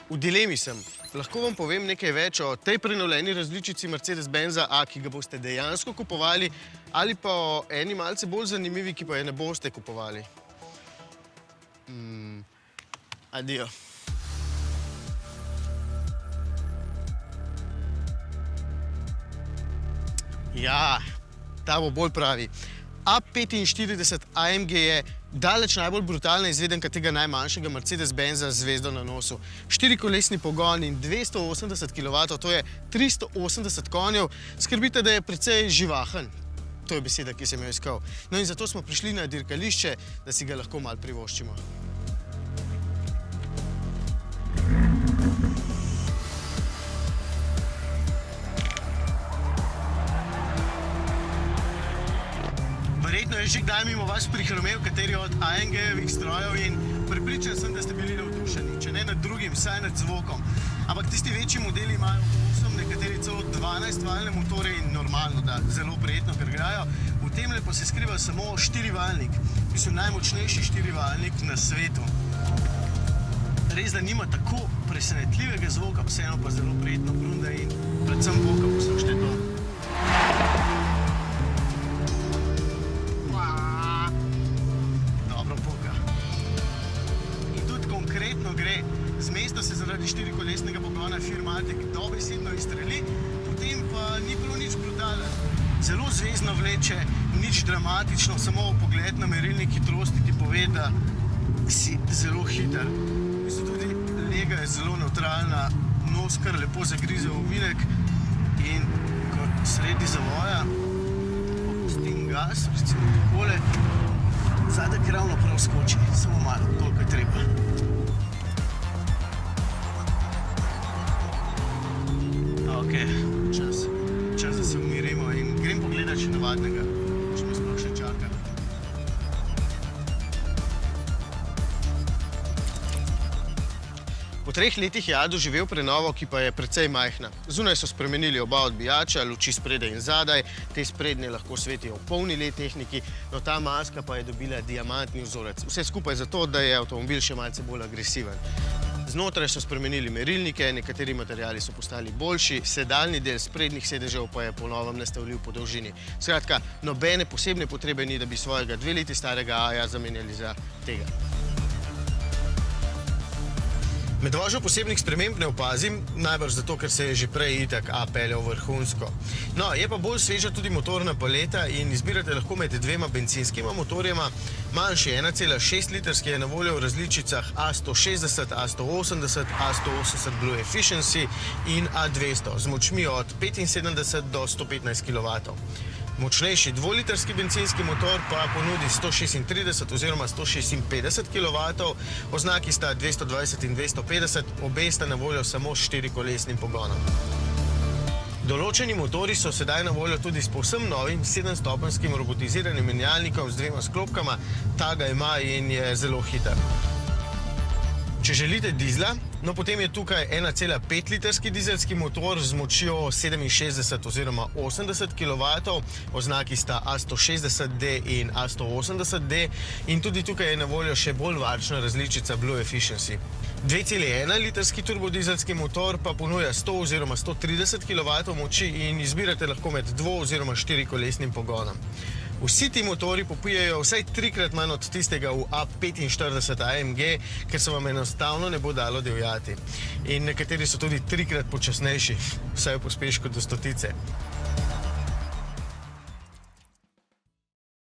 V dilemi sem. Lahko vam povem nekaj več o tej prenovljeni različici Mercedes-Benza A, ki ga boste dejansko kupovali, ali pa o eni malce bolj zanimivi, ki pa je ne boste kupovali. Adijo. Ja, ta bo bolj pravi. A45 AMG je daleč najbolj brutalna izvedenka tega najmanjšega Mercedes-Benza z zvezdo na nosu. 4-kolesni pogon in 280 kW, to je 380 konjev. Skrbite, da je precej živahen. To je beseda, ki sem jo iskal. No in zato smo prišli na dirkališče, da si ga lahko malo privoščimo. Verjetno je že kdaj mimo vas prihromel kateri od AMG-jevih strojev in prepričan sem, da ste bili navdušeni, če ne nad drugim, vsaj nad zvokom. Ampak tisti večji modeli imajo 8, nekateri celo 12-valjne motore in normalno, da zelo prijetno grgajo. V temle pa se skriva samo 4-valjnik, mislim najmočnejši 4-valjnik na svetu. Res, da nima tako presenetljivega zvoka, vseeno pa zelo prijetno brunda in predvsem voka, poslušajte to. Z mesta se zaradi 4-kolesnega pogona Firmatic dobesedno izstreli, potem pa ni bilo nič brutalen. Zelo zvezno vleče, nič dramatično, samo pogled na merilnik hitrosti ti pove, da si zelo hiter. Mislim, tudi lega je zelo nevtralna, nos kar lepo zagrize v ovinek in ko sredi zavoja popustim gas, recimo takole, zadek ravno prav skoči, samo malo, koliko je treba. Ok, čas, da se umirimo in grem pogledat še navadnega, če me sploh še čaka. Po 3 letih je A doživel prenovo, ki pa je precej majhna. Zunaj so spremenili oba odbijača, luči spredaj in zadaj, te sprednje lahko svetijo v polni LED tehniki, no ta maska pa je dobila diamantni vzorec. Vse skupaj zato, da je avtomobil še malce bolj agresiven. Znotraj so spremenili merilnike, nekateri materiali so postali boljši, sedalni del sprednjih sedežev pa je po novem nastavljiv po dolžini. Skratka, nobene posebne potrebe ni, da bi svojega 2 leti starega A-ja zamenjali za tega. Med vožnjo posebnih sprememb ne opazim, najbrž zato, ker se je že prej itak A peljal vrhunsko. No, je pa bolj sveža tudi motorna paleta in izbirate lahko med 2 bencinskima motorjema. Manjši 1,6 litrski je na voljo v različicah A160, A180, A180 Blue Efficiency in A200 z močmi od 75 do 115 kW. Močnejši 2-litrski bencinski motor pa ponudi 136 oziroma 156 kW, oznaki sta 220 in 250, obe sta na voljo samo s 4-kolesnim pogonom. Določeni motori so sedaj na voljo tudi s povsem novim 7-stopenjskim robotiziranim menjalnikom z 2 sklopkama, ta ga ima in je zelo hiter. Če želite dizla, no potem je tukaj 1,5-litrski dizelski motor z močjo 67 oziroma 80 kW, oznaki sta A160D in A180D in tudi tukaj je na voljo še bolj varčna različica Blue Efficiency. 2,1-litrski turbodizelski motor pa ponuja 100 oziroma 130 kW moči in izbirate lahko med 2- oziroma 4-kolesnim pogonom. Vsi ti motori popijajo vsaj 3-krat manj od tistega v A45 AMG, ker se vam enostavno ne bo dalo divjati. In nekateri so tudi 3-krat počasnejši, vsaj v pospešku do 100.